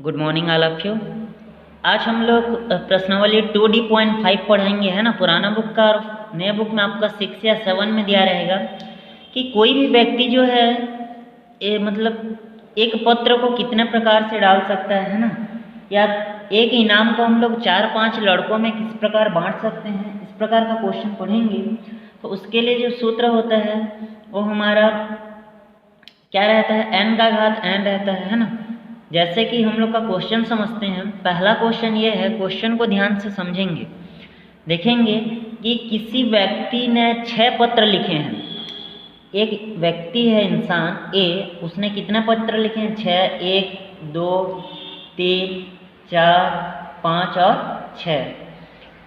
Good morning all of you. आज हम लोग प्रश्नावली 2D.5 पढ़ेंगे, है ना। पुराना बुक का और नए बुक में आपका 6 या 7 में दिया रहेगा कि कोई भी व्यक्ति जो है मतलब एक पत्र को कितने प्रकार से डाल सकता है ना, या एक इनाम को हम लोग 4-5 लड़कों में किस प्रकार बांट सकते हैं, इस प्रकार का क्वेश्चन पढ़ेंगे। तो उसके लिए जो सूत्र होता है वो हमारा क्या रहता है, n का घात n रहता है ना। जैसे कि हम लोग का क्वेश्चन समझते हैं। पहला क्वेश्चन ये है, क्वेश्चन को ध्यान से समझेंगे, देखेंगे कि किसी व्यक्ति ने 6 पत्र लिखे हैं। एक व्यक्ति है इंसान ए, उसने कितने पत्र लिखे हैं? 6। 1 2 3 4 5 और 6।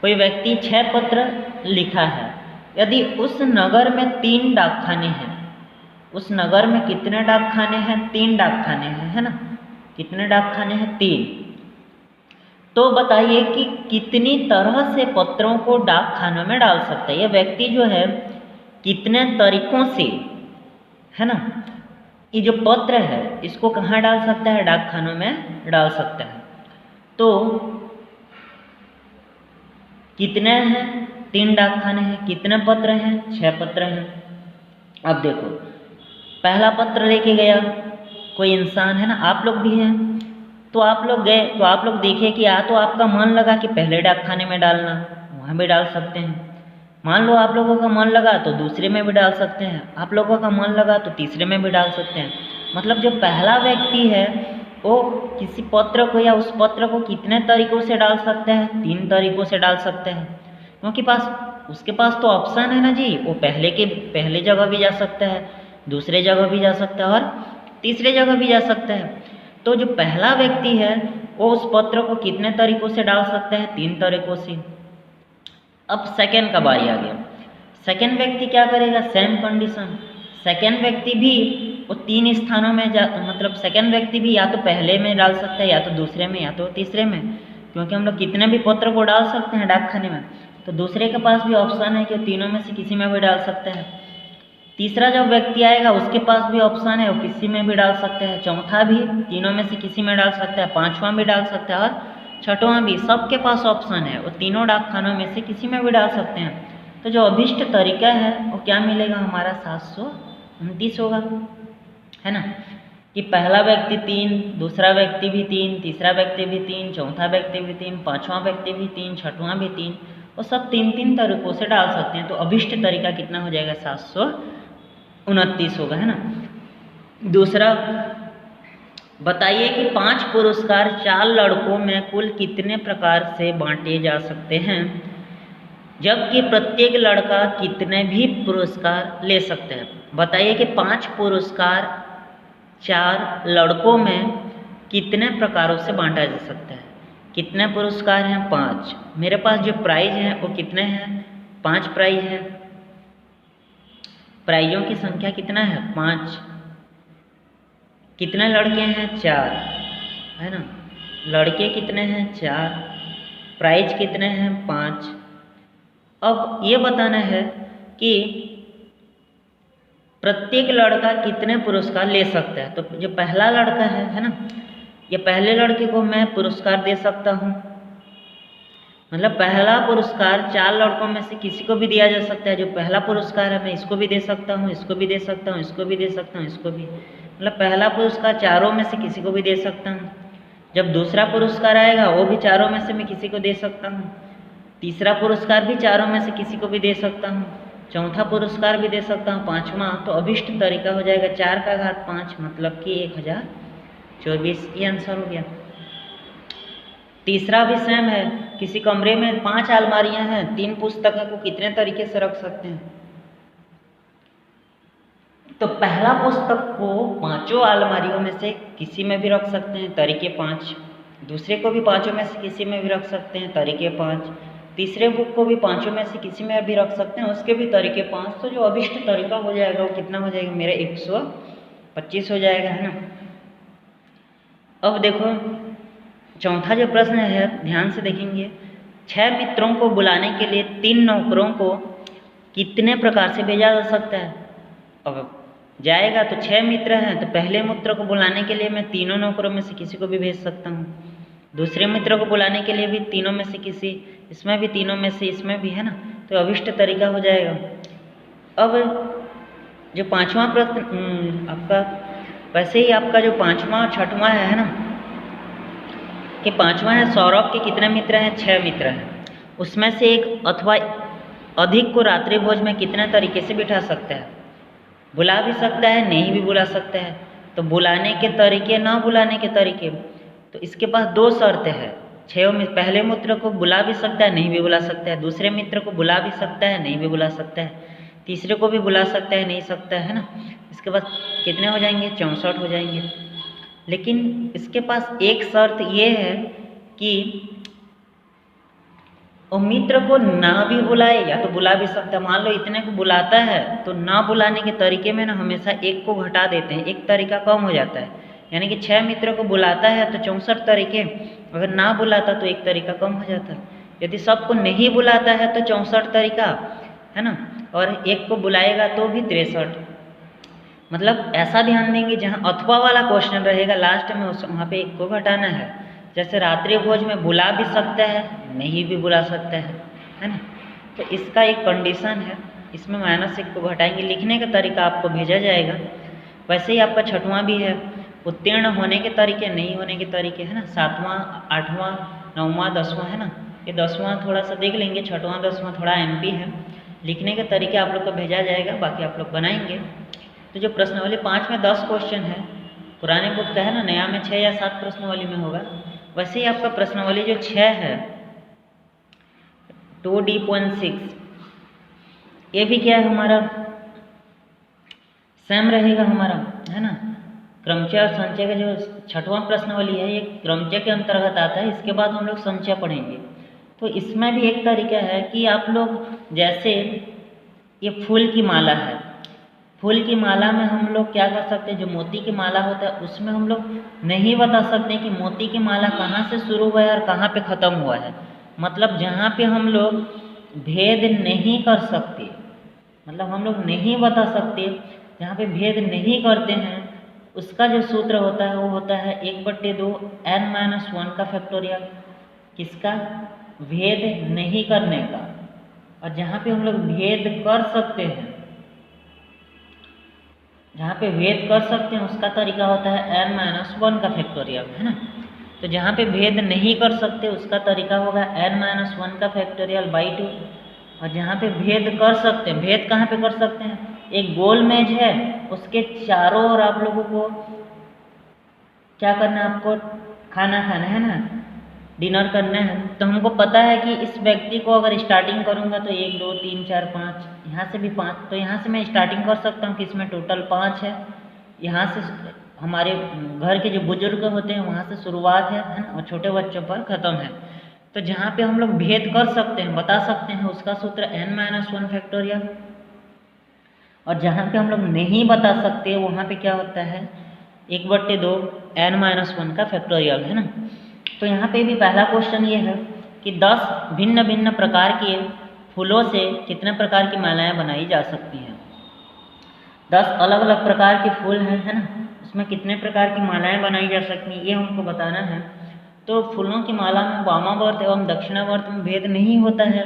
कोई व्यक्ति 6 पत्र लिखा है। यदि उस नगर में 3 डाकखाने हैं, उस नगर में कितने डाकखाने हैं? 3 डाकखाने हैं, है ना। कितने डाकखाने हैं? 3। तो बताइए कि कितनी तरह से पत्रों को डाकखानों में डाल सकता है। यह व्यक्ति जो है कितने तरीकों से, है ना, ये जो पत्र है इसको कहाँ डाल सकता है? डाकखानों में डाल सकता है। तो कितने हैं? 3 डाकखाने हैं। कितने पत्र हैं? 6 पत्र हैं। अब देखो, पहला पत्र लेके गया कोई इंसान, है ना, आप लोग भी हैं। तो आप लोग गए तो आप लोग देखे कि या तो आपका मन लगा कि पहले डाकखाने में डालना, वहाँ भी डाल सकते हैं। मान लो आप लोगों का मन लगा तो दूसरे में भी डाल सकते हैं, आप लोगों का मन लगा तो तीसरे में भी डाल सकते हैं। मतलब जो पहला व्यक्ति है वो किसी पत्र को या उस पत्र को कितने तरीक़ों से डाल सकते हैं? 3 तरीक़ों से डाल सकते हैं। क्योंकि उसके पास तो ऑप्शन है ना जी, वो पहले जगह भी जा सकता है, दूसरे जगह भी जा सकता है और तीसरे जगह भी जा सकता है। तो जो पहला व्यक्ति है वो उस पत्र को कितने तरीक़ों से डाल सकता है? 3 तरीक़ों से। अब सेकंड का बारी आ गया। सेकंड व्यक्ति क्या करेगा? Same condition. सेकंड व्यक्ति भी वो 3 स्थानों में मतलब सेकंड व्यक्ति भी या तो पहले में डाल सकता है, या तो दूसरे में, या तो तीसरे में। क्योंकि हम लोग कितने भी पत्र को डाल सकते हैं डाकखाने में, तो दूसरे के पास भी ऑप्शन है कि तीनों में से किसी में भी डाल सकते हैं। तीसरा जब व्यक्ति आएगा उसके पास भी ऑप्शन है, वो किसी में भी डाल सकते हैं। चौथा भी तीनों में से किसी में डाल सकता है। 5वां भी डाल सकता है और 6वां भी। सबके पास ऑप्शन है, वो तीनों डाकखानों में से किसी में भी डाल सकते हैं। तो जो अभिष्ट तरीका है वो क्या मिलेगा? हमारा 729 होगा, है ना। कि पहला व्यक्ति 3, दूसरा व्यक्ति भी 3, तीसरा व्यक्ति भी 3, चौथा व्यक्ति भी 3, 5वां व्यक्ति भी 3, 6वां भी 3, वो सब 3-3 तरीक़ों से डाल सकते हैं। तो अभिष्ट तरीका कितना हो जाएगा? 729 होगा, है ना। दूसरा बताइए कि 5 पुरस्कार 4 लड़कों में कुल कितने प्रकार से बांटे जा सकते हैं, जबकि प्रत्येक लड़का कितने भी पुरस्कार ले सकते हैं। बताइए कि 5 पुरस्कार 4 लड़कों में कितने प्रकारों से बांटा जा सकता है। कितने पुरस्कार हैं? 5। मेरे पास जो प्राइज हैं वो कितने हैं? 5 प्राइज हैं। प्राइजों की संख्या कितना है? 5। कितने लड़के हैं? 4, है ना। लड़के कितने हैं? 4। प्राइज कितने हैं? 5। अब ये बताना है कि प्रत्येक लड़का कितने पुरस्कार ले सकता है। तो जो पहला लड़का है ना, ये पहले लड़के को मैं पुरस्कार दे सकता हूँ। मतलब पहला पुरस्कार 4 लड़कों में से किसी को भी दिया जा सकता है। जो पहला पुरस्कार है मैं इसको भी दे सकता हूँ, इसको भी दे सकता हूँ, इसको भी दे सकता हूँ, इसको भी। मतलब पहला पुरस्कार चारों में से किसी को भी दे सकता हूँ। जब दूसरा पुरस्कार आएगा वो भी चारों में से मैं किसी को दे सकता हूँ। तीसरा पुरस्कार भी चारों में से किसी को भी दे सकता हूँ। चौथा पुरस्कार भी दे सकता हूँ। 5वां तो अभिष्ट तरीका हो जाएगा 4 का घात 5, मतलब कि 1024। ये आंसर हो गया। तीसरा भी सेम है। किसी कमरे में 5 अलमारियां हैं, 3 पुस्तकों को कितने तरीके से रख सकते हैं? तो पहला पुस्तक को 5 अलमारियों में से किसी में भी रख सकते हैं, तरीके 5। दूसरे को भी 5 में से किसी में भी रख सकते हैं, तरीके 5। तीसरे बुक को भी 5 में से किसी में भी रख सकते हैं, उसके भी तरीके 5। तो जो अभिष्ट तरीका हो जाएगा वो कितना हो जाएगा? मेरा 125 हो जाएगा, है ना। अब देखो चौथा जो प्रश्न है, ध्यान से देखेंगे। 6 मित्रों को बुलाने के लिए 3 नौकरों को कितने प्रकार से भेजा जा सकता है? अब जाएगा तो 6 मित्र हैं, तो पहले मित्र को बुलाने के लिए मैं तीनों नौकरों में से किसी को भी भेज सकता हूँ। दूसरे मित्र को बुलाने के लिए भी तीनों में से किसी, इसमें भी तीनों में से, इसमें भी, है ना। तो अभिष्ट तरीका हो जाएगा। अब जो पांचवा प्रश्न आपका, वैसे ही आपका जो पांचवा और छठवां है ना, कि पांचवा है सौरभ के कितने मित्र हैं? 6 मित्र हैं। उसमें से एक अथवा अधिक को रात्रि भोज में कितने तरीके से बिठा सकता है? बुला भी सकता है, नहीं भी बुला सकता है। तो बुलाने के तरीके, ना बुलाने के तरीके, तो इसके पास 2 शर्त है। 6 में पहले मित्र को बुला भी सकता है, नहीं भी बुला सकता है। दूसरे मित्र को बुला भी सकता है, नहीं भी बुला सकता है। तीसरे को भी बुला सकता है, नहीं सकता है ना। इसके बाद कितने हो जाएंगे? 64 हो जाएंगे। लेकिन इसके पास एक शर्त ये है कि और मित्र को ना भी बुलाए या तो बुला भी सकता है। मान लो इतने को बुलाता है तो ना बुलाने के तरीके में ना हमेशा एक को घटा देते हैं, एक तरीका कम हो जाता है। यानी कि 6 मित्रों को बुलाता है तो 64 तरीके, अगर ना बुलाता तो एक तरीका कम हो जाता है। यदि सबको नहीं बुलाता है तो 64 तरीका, है ना, और एक को बुलाएगा तो भी 63। मतलब ऐसा ध्यान देंगे जहाँ अथवा वाला क्वेश्चन रहेगा लास्ट में, उस वहाँ पे एक को घटाना है। जैसे रात्रि भोज में बुला भी सकता है, नहीं भी बुला सकता है ना। तो इसका एक कंडीशन है, इसमें -1 को घटाएंगे। लिखने का तरीका आपको भेजा जाएगा। वैसे ही आपका छठवां भी है, उत्तीर्ण होने के तरीके, नहीं होने के तरीके, है ना। 7वां, 8वां, 9वां, 10वां, है ना। ये 10वां थोड़ा सा देख लेंगे, छठवां 10वां थोड़ा MP है। लिखने के तरीके आप लोग को भेजा जाएगा, बाकी आप लोग बनाएंगे। तो जो प्रश्नावली 5 में 10 क्वेश्चन है, पुराने बुक का है ना, नया में 6 या 7 प्रश्नावली में होगा। वैसे ही आपका प्रश्नावली जो 6 है 2D.6, ये भी क्या है हमारा, सेम रहेगा हमारा, है ना। क्रमचय और संचय का जो छठवां प्रश्नावली है, ये क्रमचय के अंतर्गत आता है। इसके बाद हम लोग संचय पढ़ेंगे। तो इसमें भी एक तरीका है कि आप लोग, जैसे ये फूल की माला है, फूल की माला में हम लोग क्या कर सकते हैं, जो मोती की माला होता है उसमें हम लोग नहीं बता सकते कि मोती की माला कहाँ से शुरू हुआ है और कहाँ पे ख़त्म हुआ है। मतलब जहाँ पे हम लोग भेद नहीं कर सकते, मतलब हम लोग नहीं बता सकते, जहाँ पे भेद नहीं करते हैं, उसका जो सूत्र होता है वो होता है 1/2 n-1 का फैक्टोरियल। किसका? भेद नहीं करने का। और जहाँ पे हम लोग भेद कर सकते हैं, जहाँ पे भेद कर सकते हैं उसका तरीका होता है n-1 का फैक्टोरियल, है ना। तो जहाँ पे भेद नहीं कर सकते उसका तरीका होगा n-1 का फैक्टोरियल बाई 2। और जहाँ पे भेद कर सकते हैं, भेद कहाँ पे कर सकते हैं, एक गोल मेज है, उसके चारों ओर आप लोगों को क्या करना है, आपको खाना खाना है ना, डिनर करना है। तो हमको पता है कि इस व्यक्ति को अगर स्टार्टिंग करूँगा तो 1 2 3 4 5, यहाँ से भी 5, तो यहाँ से मैं स्टार्टिंग कर सकता हूँ कि इसमें टोटल 5 है। यहाँ से हमारे घर के जो बुजुर्ग होते हैं वहाँ से शुरुआत है ना, और छोटे बच्चों पर ख़त्म है। तो जहाँ पे हम लोग भेद कर सकते हैं, बता सकते हैं, उसका सूत्र n-1 फैक्टोरियल। और जहाँ पे हम लोग नहीं बता सकते वहाँ पे क्या होता है, 1/2 n-1 का फैक्टोरियल, है ना। तो यहाँ पे भी पहला क्वेश्चन ये है कि 10 भिन्न भिन्न प्रकार के फूलों से कितने प्रकार की मालाएं बनाई जा सकती हैं। 10 अलग अलग प्रकार के फूल हैं, है ना, उसमें कितने प्रकार की मालाएं बनाई जा सकती हैं, ये हमको बताना है। तो फूलों की माला में वामावर्त एवं दक्षिणावर्त में भेद नहीं होता है,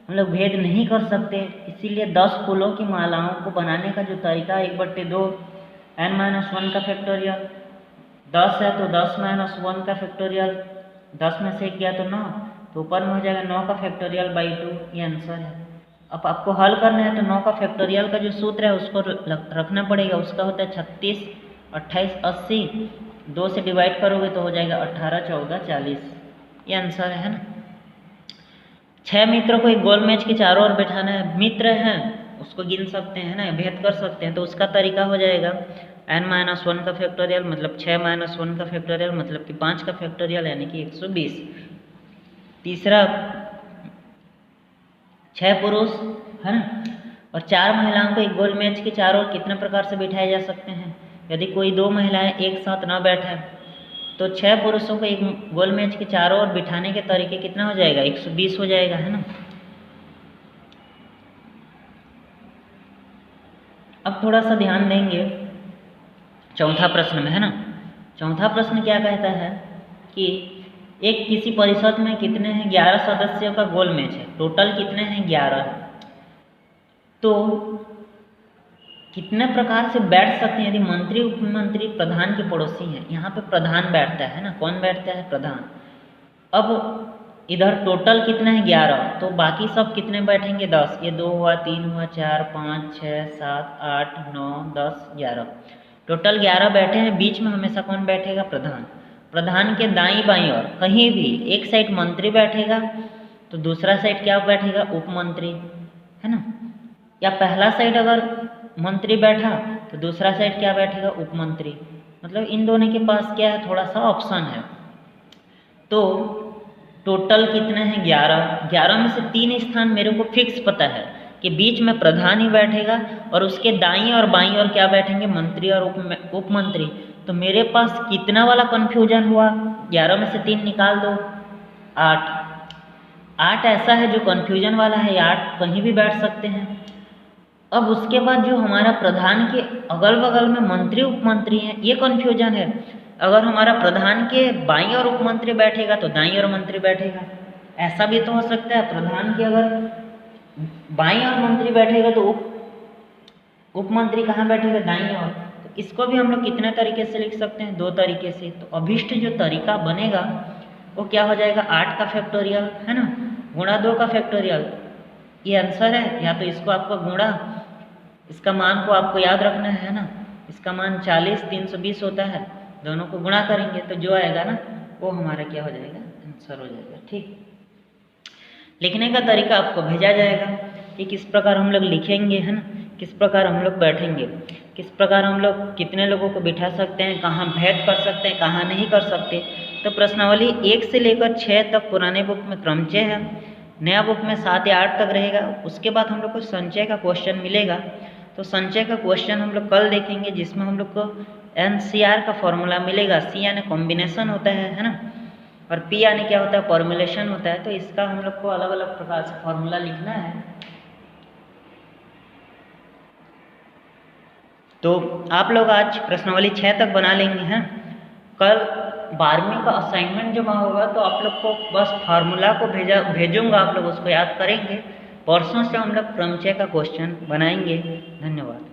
हम लोग भेद नहीं कर सकते। इसीलिए 10 फूलों की मालाओं को बनाने का जो तरीका 1/2 n-1 का फैक्टोरियल, 10 है तो 10-1 का फैक्टोरियल, 10 में से गया तो 9, तो ऊपर में हो जाएगा 9 का फैक्टोरियल बाई 2, ये आंसर है। अब आपको हल करना है तो 9 का फैक्टोरियल का जो सूत्र है उसको रखना पड़ेगा। उसका होता है 36, 28, 80, 2 से डिवाइड करोगे तो हो जाएगा 18, 14, 40, ये आंसर है ना। 6 मित्रों को एक गोल मेज के चारों ओर बैठाना है। मित्र हैं उसको गिन सकते हैं ना, भेद कर सकते हैं, तो उसका तरीका हो जाएगा n-1 का फैक्टोरियल, मतलब 6-1 का फैक्टोरियल, मतलब कि 5 का फैक्टोरियल, यानी कि 120। तीसरा 6 पुरुष, है ना, और 4 महिलाओं को एक गोल मेज के चारों ओर कितने प्रकार से बिठाए जा सकते हैं। यदि कोई 2 महिलाएं एक साथ न बैठे तो 6 पुरुषों को एक गोल मेज के चारों ओर बिठाने के तरीके कितना हो जाएगा, 120 हो जाएगा, है ना। अब थोड़ा सा ध्यान देंगे चौथा प्रश्न में, है ना। चौथा प्रश्न क्या कहता है कि एक किसी परिषद में कितने हैं, 11 सदस्यों का गोल मेज है, टोटल कितने हैं, 11। तो कितने प्रकार से बैठ सकते हैं यदि मंत्री, उपमंत्री प्रधान के पड़ोसी हैं। यहाँ पे प्रधान बैठता है ना, कौन बैठता है, प्रधान। अब इधर टोटल कितने हैं, 11, तो बाकी सब कितने बैठेंगे, 10। ये 2 हुआ, 3 हुआ, 4, 5, 6, 7, 8, 9, 10, 11, टोटल 11 बैठे हैं। बीच में हमेशा कौन बैठेगा, प्रधान। प्रधान के दाईं बाईं और कहीं भी एक साइड मंत्री बैठेगा तो दूसरा साइड क्या बैठेगा, उपमंत्री, है ना। या पहला साइड अगर मंत्री बैठा तो दूसरा साइड क्या बैठेगा, उपमंत्री। मतलब इन दोनों के पास क्या है, थोड़ा सा ऑप्शन है। तो टोटल कितने हैं, 11। 11 में से 3 स्थान मेरे को फिक्स पता है कि बीच में प्रधान ही बैठेगा और उसके दाईं और बाईं और क्या बैठेंगे, मंत्री और उपमंत्री। तो मेरे पास कितना वाला कन्फ्यूजन हुआ, 11 में से 3 निकाल दो, 8। 8 ऐसा है जो कन्फ्यूजन वाला है, 8 कहीं भी बैठ सकते हैं। अब उसके बाद जो हमारा प्रधान के अगल बगल में मंत्री उपमंत्री हैं, ये कन्फ्यूजन है। अगर हमारा प्रधान के बाईं और उपमंत्री बैठेगा तो दाईं और मंत्री बैठेगा। ऐसा भी तो हो सकता है, प्रधान के अगर बाईं और मंत्री बैठेगा तो उपमंत्री कहाँ बैठेगा, दाईं और। तो इसको भी हम लोग कितने तरीके से लिख सकते हैं, 2 तरीके से। तो अभिष्ट जो तरीका बनेगा वो क्या हो जाएगा, 8 का फैक्टोरियल, है ना, गुणा 2 का फैक्टोरियल। ये आंसर है। या तो इसको आपको गुणा, इसका मान को आपको याद रखना है ना, इसका मान 40, 320 होता है, दोनों को गुणा करेंगे तो जो आएगा ना वो हमारा क्या हो जाएगा, आंसर हो जाएगा। ठीक, लिखने का तरीका आपको भेजा जाएगा कि किस प्रकार हम लोग लिखेंगे, है ना, किस प्रकार हम लोग बैठेंगे, किस प्रकार हम लोग कितने लोगों को बिठा सकते हैं, कहाँ भेद कर सकते हैं, कहाँ नहीं कर सकते। तो प्रश्नावली 1 से लेकर 6 तक पुराने बुक में क्रमचय है, नया बुक में 7 या 8 तक रहेगा। उसके बाद हम लोग को संचय का क्वेश्चन मिलेगा। तो संचय का क्वेश्चन हम लोग कल देखेंगे, जिसमें हम लोग को NCR का फॉर्मूला मिलेगा। C यानी कॉम्बिनेशन होता है ना, और P यानी क्या होता है, फॉर्मुलेशन होता है। तो इसका हम लोग को अलग अलग प्रकार से फॉर्मूला लिखना है। तो आप लोग आज प्रश्नावली 6 तक बना लेंगे, हैं। कल 12वीं का असाइनमेंट जमा होगा तो आप लोग को बस फार्मूला को भेजूंगा, आप लोग उसको याद करेंगे। परसों से हम लोग क्रमचय का क्वेश्चन बनाएंगे। धन्यवाद।